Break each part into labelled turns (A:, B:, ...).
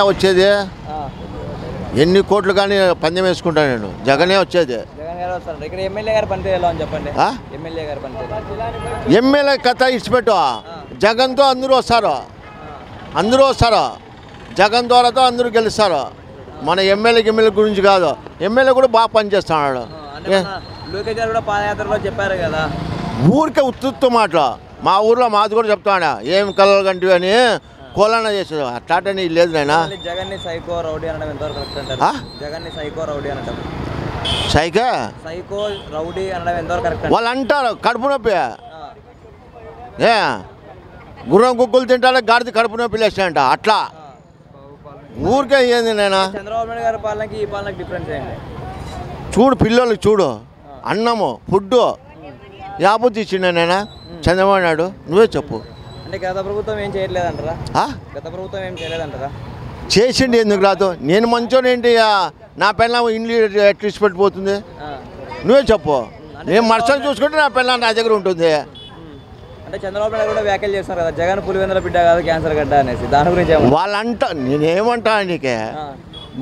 A: వచ్చేది ఎన్ని కోట్లు కానీ పందెం వేసుకుంటాను నేను. జగనే వచ్చేది. ఎమ్మెల్యే కథ ఇచ్చిపెట్టు. జగన్తో అందరూ వస్తారు. జగన్ ద్వారాతో అందరూ గెలుస్తారు. మన ఎమ్మెల్యే గురించి కాదు. ఎమ్మెల్యే కూడా బాగా పనిచేస్తున్నాడు. ఊరికే ఉత్తు మాటలు. మా ఊర్లో మాది కూడా చెప్తాను ఏం కలలు కంటివి అని కోలన చేసేది. అట్లాంటి లేదు నాయన. వాళ్ళు అంటారు కడుపు నొప్పి. గుర్రం కుక్కలు తింటారా గాడిది కడుపు నొప్పి లేస్తాయంట. అట్లా ఊరికే ఏంది నాయన.
B: చంద్రబాబు నాయుడు గారి పాలనకి ఈ పాలనకి డిఫరెన్స్ ఏంటి?
A: చూడు పిల్లలకి చూడు అన్నము ఫుడ్ యాబుద్ధి ఇచ్చిండ నాయన చంద్రబాబు నాయుడు. నువ్వే చెప్పు.
B: అంటే గత ప్రభుత్వం ఏం చేయలేదంటారా? గత ప్రభుత్వం ఏం చేయలేదంటారా?
A: చేసిండి ఎందుకు రాదు? నేను మంచోని ఏంటి నా పిల్ల ఇండ్లు ఎట్లా పెట్టిపోతుంది? నువ్వే చెప్పు. నేను మనుషులు చూసుకుంటే నా పిల్ల నా దగ్గర ఉంటుంది.
B: అంటే చంద్రబాబు నాయుడు కూడా వ్యాఖ్యలు చేస్తున్నారు కదా, జగన్ పులివెందుల బిడ్డ కాదు క్యాన్సర్ గడ్డ అనేసి. దాని గురించి
A: వాళ్ళంట నేనేమంటా నీకే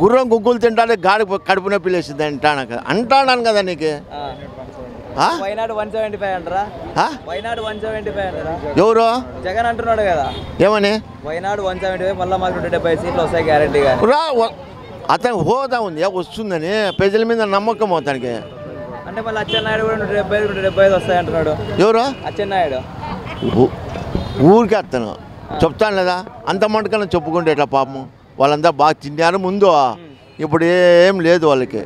A: గుర్రం గుగ్గులు తింటానే గాడి కడుపు నొప్పి లేసింది అంటాను కదా నీకు.
B: వైనాడు 175 అంటారా? వైనాడు 175 అంటారా?
A: ఎవరు?
B: జగన్ అంటున్నాడు కదా.
A: ఏమని?
B: వైనాడు 175 మళ్ళీ మాకు 170 సీట్లు వస్తాయి గ్యారెంటీగా.
A: అతనికి హోదా ఉంది వస్తుందని ప్రజల మీద నమ్మకం అతనికి.
B: అంటే మళ్ళీ అచ్చెన్నాయుడు కూడా 175 వస్తాయి అంటున్నాడు.
A: ఎవరు?
B: అచ్చెన్నాయుడు.
A: ఊరికి అతను చెప్తాను లేదా అంత మటుకన్నా చెప్పుకుంటే ఎట్లా పాపం. వాళ్ళంతా బాగా తిన్నారు ముందు, ఇప్పుడు ఏం లేదు వాళ్ళకి.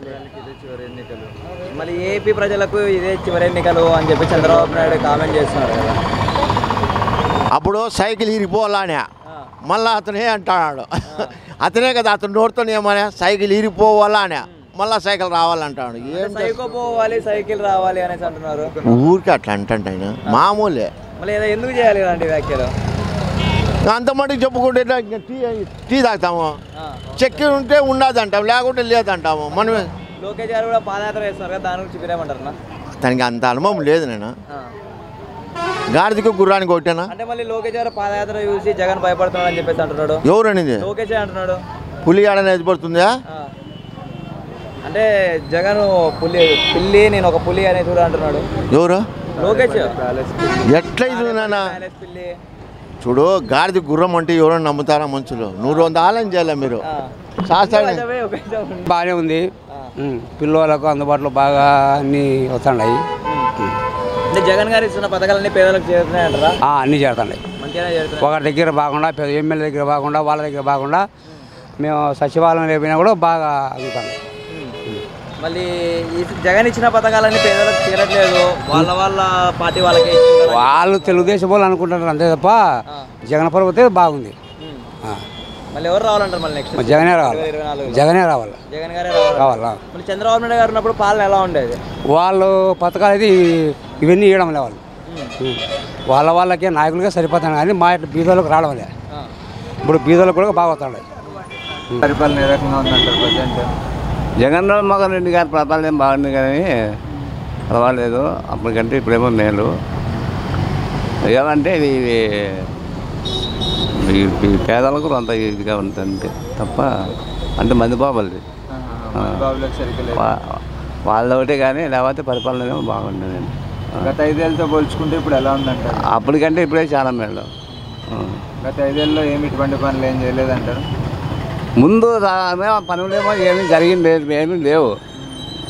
B: మళ్ళీ ఏపీ ప్రజలకు ఇదే చివరి ఎన్నికలు అని చెప్పి చంద్రబాబు నాయుడు కామెంట్ చేస్తున్నారు కదా.
A: అప్పుడు సైకిల్ ఇరిపోవాలనే మళ్ళీ అతనే అంటాడు. అతనే కదా అతను నోటితో ఏమనే సైకిల్ ఇరిపోవాలా అనే మళ్ళీ సైకిల్ రావాలంటాడు.
B: పోవాలి సైకిల్ రావాలి అనేసి అంటున్నారు.
A: ఊరికి అట్లా అంటే ఆయన మామూలే.
B: మళ్ళీ ఎందుకు చేయాలి ఇలాంటి వ్యాఖ్యలు?
A: అంత మటుకు చెప్పుకుంటే టీ తాగుతాము. చక్కెర ఉంటే ఉండదు అంటాం, లేకుంటే లేదంటాము. మనమే
B: లోకేష్ గారు కూడా పాదయాత్ర చేస్తున్నారు కదా, దాని గురించి మీరేమంటారు?
A: తనకి అంత అనుభవం లేదు. నేను గాడిదకి గుర్రానికి ఒకటేనా
B: అంటే మళ్ళీ లోకేష్ గారు పాదయాత్ర చూసి జగన్ భయపడుతున్నాడు అని చెప్పేసి అంటున్నాడు.
A: ఎవరు అనేది?
B: లోకేష్ అంటున్నాడు.
A: పులి ఆడని ఎదిపడుతుందా?
B: అంటే జగన్ పిల్లి నేను ఒక పులి అనేది కూడా అంటున్నాడు.
A: ఎవరు?
B: లోకేష్.
A: ఎట్లా ఇది నాన్న చూడు, గాడిది గుర్రం అంటే ఎవరైనా నమ్ముతారా మనుషులు? 100 ఆలయం చేయాలి మీరు.
C: బాగానే ఉంది. పిల్లలకు అందుబాటులో బాగా అన్నీ వస్తున్నాయి.
B: అంటే జగన్ గారు ఇస్తున్న పథకాలన్నీ పేదలకు చేరుతున్నాయంటారా?
C: అన్నీ చేరుతున్నాయి. ఒకరి దగ్గర బాగుండా, ఎమ్మెల్యే దగ్గర బాగుండా, వాళ్ళ దగ్గర బాగుండా, మేము సచివాలయం లేకపోయినా కూడా బాగా అందుతున్నాయి.
B: మళ్ళీ జగన్ ఇచ్చిన పథకాలన్నీ పేదలకు చేరట్లేదు, వాళ్ళ పార్టీ వాళ్ళకి.
C: వాళ్ళు తెలుగుదేశం వాళ్ళు అనుకుంటున్నారు అంతే తప్ప జగన్ ప్రభుత్వం బాగుంది.
B: మళ్ళీ ఎవరు రావాలంటారు? మళ్ళీ నెక్స్ట్
C: జగనే రావాలి. జగనే రావాలి.
B: జగన్ గారే
C: రావాలా?
B: మళ్ళీ చంద్రబాబు నాయుడు గారు ఉన్నప్పుడు పాలన ఎలా ఉండేది?
C: వాళ్ళు పథకాలు అయితే ఇవన్నీ ఇవ్వడం లే. వాళ్ళు వాళ్ళకే నాయకులుగా సరిపోతాను కానీ మా బీదోళ్ళకి రావడం లే. ఇప్పుడు బీదోళ్ళకి కూడా బాగా వస్తున్నాయి.
B: పరిపాలన ఏ రకంగా ఉందంటారు ప్రజెంట్?
D: జగన్మోహన్ రెడ్డి గారి పరిపాలన ఏం బాగుంది కానీ పర్వాలేదు. అప్పటికంటే ఇప్పుడేమో మేలు. ఏమంటే ఇది పేదలకు అంత ఇదిగా ఉంటుంది తప్ప అంటే మందిబాబులది వాళ్ళ ఒకటే కానీ లేకపోతే పరిపాలన ఏమో బాగుంటుంది.
B: గత 5 ఏళ్ళతో పోల్చుకుంటే ఇప్పుడు ఎలా ఉందంటారు?
D: అప్పటికంటే ఇప్పుడే చాలా మేలు.
B: గత 5 ఏళ్ళలో ఇటువంటి పనులు ఏం చేయలేదంటారు?
D: ముందు పనులేమో ఏమీ జరిగింది ఏమీ లేవు.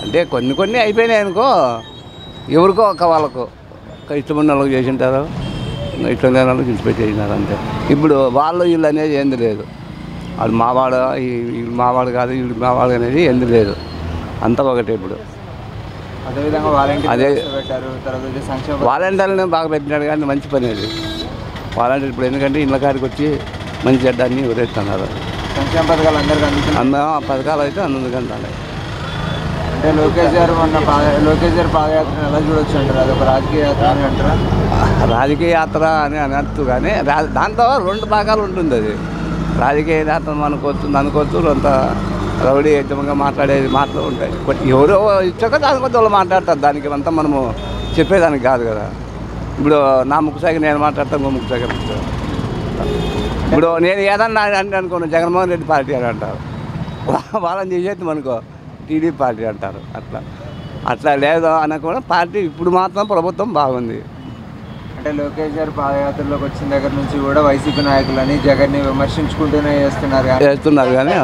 D: అంటే కొన్ని అయిపోయినాయి అనుకో, ఎవరికో వాళ్ళకు ఇష్టమైన వాళ్ళకి చేసి ఉంటారు, ఇష్టం లేని వాళ్ళకి ఇచ్చిపెట్టేసినారు అంతే. ఇప్పుడు వాళ్ళు వీళ్ళు అనేది ఏంది లేదు. వాళ్ళు మావాడు మావాడు కాదు వీళ్ళు మావాడు అనేది ఏంది లేదు, అంతా ఒకటే. ఇప్పుడు
B: అదేవిధంగా
D: వాలంటీర్లను బాగా పెట్టినాడు కానీ మంచి పని అది వాలంటీర్. ఇప్పుడు ఎందుకంటే ఇళ్ళ కాడికి వచ్చి మంచి చెడ్డ అన్నీ ఎవరేస్తున్నారు.
B: సంక్షేమ పథకాలు అందరికీ
D: పథకాలు అయితే అందుకంటాయి.
B: అంటే లోకేష్ గారు పాదయాత్ర ఎలా చూడొచ్చు అంటారు? అది ఒక రాజకీయ యాత్ర అని అంటారా?
D: రాజకీయ యాత్ర అని అనొచ్చు కానీ దాంతో 2 భాగాలు ఉంటుంది. అది రాజకీయ యాత్ర అనుకోవచ్చు కొంత రౌడీ యజమంగా మాట్లాడేది మాటలు ఉంటాయి. ఎవరో ఇచ్చాక దాని కొద్ది వాళ్ళు మాట్లాడతారు. దానికి అంతా మనము చెప్పేదానికి కాదు కదా. ఇప్పుడు నా ముక్కుసాగి నేను మాట్లాడతాను, ఇంకో ముక్కుసాగి ఇప్పుడు నేను ఏదన్నా అంటే అనుకోను జగన్మోహన్ రెడ్డి పార్టీ అని అంటారు, వాళ్ళని చేసేది అనుకో టీడీపీ పార్టీ అంటారు. అట్లా లేదు అనకుండా పార్టీ ఇప్పుడు మాత్రం ప్రభుత్వం బాగుంది.
B: అంటే లోకేష్ గారు పాదయాత్రలోకి వచ్చిన దగ్గర నుంచి కూడా వైసీపీ నాయకులని జగన్ని విమర్శించుకుంటూనే చేస్తున్నారు
D: కానీ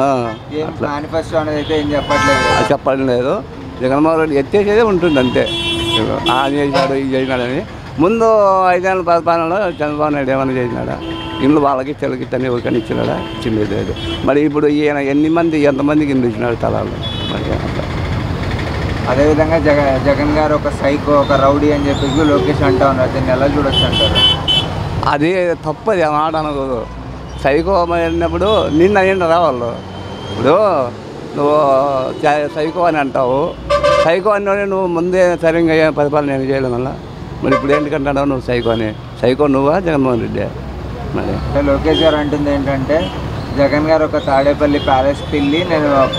B: మేనిఫెస్టో అనేది అయితే ఏం చెప్పట్లేదు.
D: చెప్పడం లేదు. జగన్మోహన్ రెడ్డి ఎత్తేసేదే ఉంటుంది అంతే. అది చేసినాడు ఇది చేసినాడని. ముందు 5 ఏళ్ళ పరిపాలనలో చంద్రబాబు నాయుడు ఏమైనా చేసినాడా? ఇండ్లు వాళ్ళకి చెలకి తని ఎవరికైనా ఇచ్చినాడా? ఇచ్చింది లేదు. మరి ఇప్పుడు ఈయన ఎంతమందికి ఇండ్లు ఇచ్చినాడు తలాలు? మరి
B: అదేవిధంగా జగన్ గారు ఒక సైకో ఒక రౌడీ అని చెప్పేసి లోకేష్ అంటా ఉన్నారు. దీన్ని ఎలా చూడొచ్చు అంటారు?
D: అది తప్పది, ఆ మాట అనకూడదు. సైకో అయినప్పుడు నిన్న అయ్యిండ రావాళ్ళు. ఇప్పుడు నువ్వు సైకో అని అంటావు, సైకో అని నువ్వు ముందే సరిగ్గా పరిపాలన నేను చేయలేం వల్ల. మరి ఇప్పుడు ఏంటికంటావు నువ్వు సైకో అని? సైకో నువ్వా జగన్మోహన్ రెడ్డి? మరి
B: లోకేష్ గారు అంటుంది ఏంటంటే జగన్ గారు ఒక తాడేపల్లి ప్యాలెస్ పిల్లి,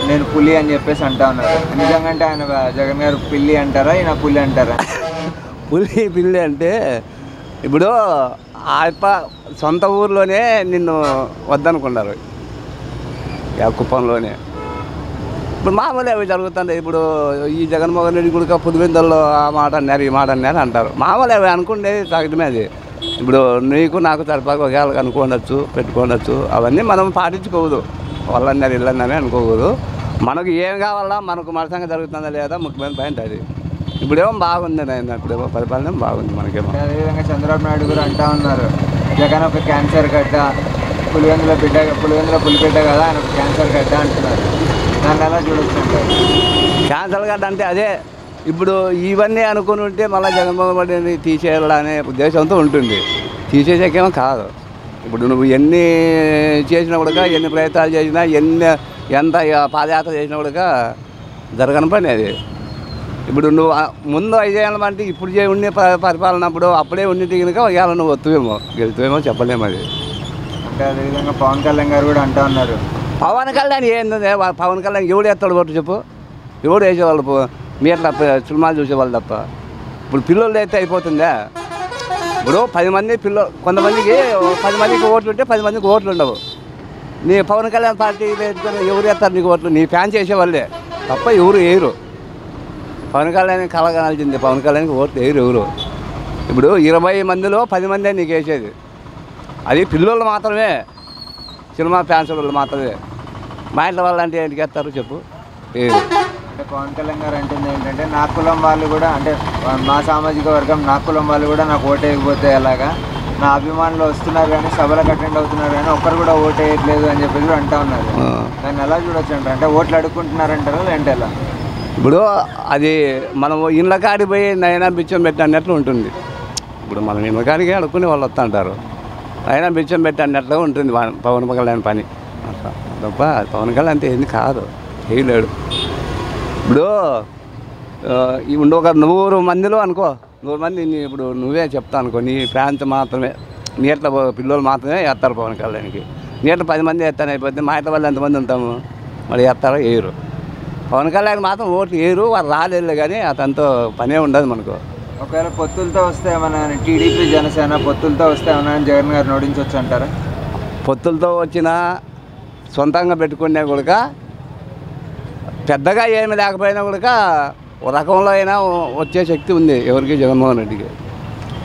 B: నేను పులి అని చెప్పేసి అంటా ఉన్నారు. నిజంగా అంటే ఆయన జగన్ గారు పిల్లి అంటారా, ఈయన పులి అంటారా?
D: పిల్లి అంటే ఇప్పుడు ఆ సొంత ఊర్లోనే నిన్ను వద్దనుకున్నారు, కుప్పంలోనే. ఇప్పుడు మామూలు అవి జరుగుతుంది. ఇప్పుడు ఈ జగన్మోహన్ రెడ్డి కూడా పుదువెందుల్లో ఆ మాట అన్నారు ఈ మాట అన్నారు అంటారు. మామూలు అవి అనుకుండేది సహజమే. అది ఇప్పుడు నీకు నాకు తరపాకు ఒకవేళ అనుకోవచ్చు పెట్టుకోవచ్చు, అవన్నీ మనం పాటించుకోవద్దు. వాళ్ళన్నారు ఇళ్ళన్నారని అనుకోకూడదు. మనకు ఏం కావాలా, మనకు మనసంగా జరుగుతుందా లేదా ముఖ్యమైన పాయింట్ అది. ఇప్పుడేమో బాగుంది ఆయన, ఇప్పుడేమో పరిపాలన బాగుంది మనకేమో.
B: అదేవిధంగా చంద్రబాబు నాయుడు కూడా అంటా ఉన్నారు జగన్ ఒక క్యాన్సర్ గడ్డ, పులివెందుల పులిబిడ్డ కదా, ఆయన ఒక క్యాన్సర్ గడ్డ అంటున్నారు. దాన్ని ఎలా చూడొచ్చు అంటారు?
D: క్యాన్సర్ గడ్డ అంటే అదే. ఇప్పుడు ఇవన్నీ అనుకుని ఉంటే మళ్ళీ జగన్మోహన్ రెడ్డిని తీసేయాలనే ఉద్దేశంతో ఉంటుంది. తీసేసాకేమో కాదు. ఇప్పుడు నువ్వు ఎన్ని చేసినా కూడా, ఎన్ని ప్రయత్నాలు చేసినా, ఎంత పాదయాత్ర చేసినా కూడా జరగని పని అది. ఇప్పుడు నువ్వు ముందు 5 ఏళ్ళ అంటే ఇప్పుడు ఉండి పరిపాలనప్పుడు అప్పుడే ఉండి కనుక ఇవాళ నువ్వు వస్తువేమో గెలుతువేమో చెప్పలేము అది.
B: అంటే అదేవిధంగా పవన్ కళ్యాణ్ గారు కూడా అంటూ ఉన్నారు.
D: పవన్ కళ్యాణ్ ఏంది? పవన్ కళ్యాణ్ ఎవడు వేస్తాడు కొట్టు చెప్పు? ఎవడు వేసేవాళ్ళు? మీరు తప్ప సినిమాలు చూసేవాళ్ళు తప్ప. ఇప్పుడు పిల్లలు అయితే అయిపోతుందా? ఇప్పుడు 10 మంది పిల్లలు, కొంతమందికి 10 మందికి ఓట్లు ఉంటే 10 మందికి ఓట్లు ఉండవు. నీ పవన్ కళ్యాణ్ పార్టీ ఎవరు వేస్తారు నీకు ఓట్లు? నీ ఫ్యాన్ చేసేవాళ్ళే తప్ప ఎవరు వేయరు. పవన్ కళ్యాణ్ కలగాల్సిందే, పవన్ కళ్యాణ్కి ఓట్లు వేయరు ఎవరు. ఇప్పుడు 20 మందిలో 10 మందే నీకు వేసేది. అది పిల్లలు మాత్రమే, సినిమా ఫ్యాన్స్ వాళ్ళు మాత్రమే. మా ఇంట్లో వాళ్ళు అంటే ఏంటికి వేస్తారు చెప్పు? వేయరు.
B: అంటే పవన్ కళ్యాణ్ గారు అంటుంది ఏంటంటే నా కులం వాళ్ళు కూడా, అంటే మా సామాజిక వర్గం నా కులం వాళ్ళు కూడా నాకు ఓటు వేయకపోతే ఎలాగా, నా అభిమానులు వస్తున్నారు కానీ సభలకు అటెండ్ అవుతున్నారు కానీ ఒక్కరు కూడా ఓటు వేయట్లేదు అని చెప్పి కూడా అంటా ఉన్నారు. దాన్ని ఎలా చూడొచ్చు అంటారు? అంటే ఓట్లు అడుక్కుంటున్నారంటారా లేదంటే ఎలా?
D: ఇప్పుడు అది మనం ఇళ్ళ కాడికి పోయి నైనా బిచ్చం పెట్టి అన్నట్లు ఉంటుంది. ఇప్పుడు మనం ఇళ్ళ కాడికి అడుక్కుని వాళ్ళు వస్తూ అంటారు, అయినా బిచ్చం పెట్టి అన్నట్లుగా ఉంటుంది పవన్ కళ్యాణ్ పని. అట్లా తప్ప పవన్ కళ్యాణ్ అంతే ఏంది కాదు, చేయలేడు. ఇప్పుడు ఒక 100 మందిలో అనుకో, 100 మంది ఇప్పుడు నువ్వే చెప్తా అనుకో, నీ ఫ్యాన్స్ మాత్రమే, నీట్ల పిల్లలు మాత్రమే వేస్తారు పవన్ కళ్యాణ్కి. నీట్ల 10 మంది వేస్తాను అయిపోతే మా ఇంట్లో వాళ్ళు ఎంతమంది ఉంటాము, మరి వేస్తారో వేయరు. పవన్ కళ్యాణ్ మాత్రం ఓట్లు వేయరు, వాళ్ళు రాలేదు కానీ అతనితో పనే ఉండదు మనకు.
B: ఒకవేళ పొత్తులతో వస్తే ఏమన్నా టీడీపీ జనసేన పొత్తులతో వస్తే ఏమన్నా జగన్ గారు నోడించవచ్చు అంటారా?
D: పొత్తులతో వచ్చినా సొంతంగా పెట్టుకునే కూడా పెద్దగా ఏమి లేకపోయినా కూడా ఒక రకంలో అయినా వచ్చే శక్తి ఉంది ఎవరికి, జగన్మోహన్ రెడ్డికి.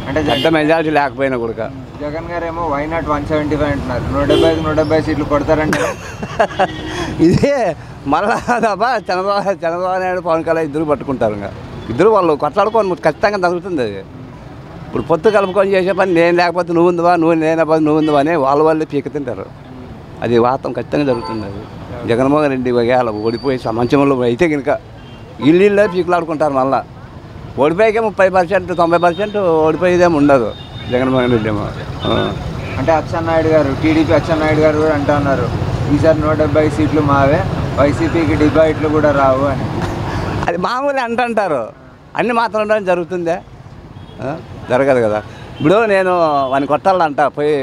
D: అంటే పెద్ద మెజారిటీ లేకపోయినా కూడా.
B: జగన్ గారు ఏమో వై నాట్ 175 అంటున్నారు. 170 సీట్లు కొడతారంటే
D: ఇదే మళ్ళా తప్ప చంద్రబాబు నాయుడు పవన్ కళ్యాణ్ ఇద్దరు పట్టుకుంటారు. ఇంకా ఇద్దరు వాళ్ళు కొట్లాడుకొని ఖచ్చితంగా తగ్గుతుంది అది. ఇప్పుడు పొత్తు కలుపుకొని చేసే పని నేను లేకపోతే నువ్వు ఉందివా, నువ్వు లేకపోతే నువ్వు ఉందివా అని వాళ్ళే పీక తింటారు. అది వాస్తవం ఖచ్చితంగా జరుగుతుంది. అది జగన్మోహన్ రెడ్డి వేళ ఓడిపోయి సమంచంలో అయితే కనుక ఇల్లు పీకులాడుకుంటారు. మళ్ళీ ఓడిపోయాకే 30%, 90% ఓడిపోయేదేమో ఉండదు జగన్మోహన్ రెడ్డి ఏమో.
B: అంటే అచ్చెన్నాయుడు గారు, టీడీపీ అచ్చెన్నాయుడు గారు కూడా అంటూ ఉన్నారు ఈసారి 170 సీట్లు మావే, వైసీపీకి డిబైట్లు కూడా రావు అని.
D: అది మామూలు అంటారు, అన్ని మాత్రం జరుగుతుందే, జరగదు కదా. ఇప్పుడు నేను వాడిని కొట్టాలంట పోయి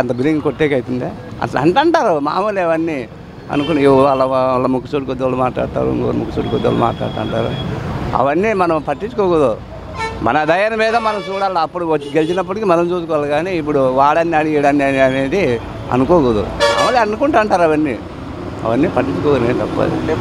D: అంత బిల్డింగ్ కొట్టేకి అవుతుందే అట్లా అంటారు. మామూలు అవన్నీ అనుకుని వాళ్ళ ముక్కుసూడి కొద్ది వాళ్ళు మాట్లాడతారు, ఇంకోరు ముక్కుసూడి కొద్ది వాళ్ళు మాట్లాడుతుంటారు. అవన్నీ మనం పట్టించుకోకూడదు. మన దయని మీద మనం చూడాలి. అప్పుడు వచ్చి గెలిచినప్పటికీ మనం చూసుకోవాలి. కానీ ఇప్పుడు వాడని అడిగాడని అనేది అనుకోకూడదు అవన్నీ అనుకుంటా అంటారు అవన్నీ పట్టించుకోరు తప్పదు.
B: అంటే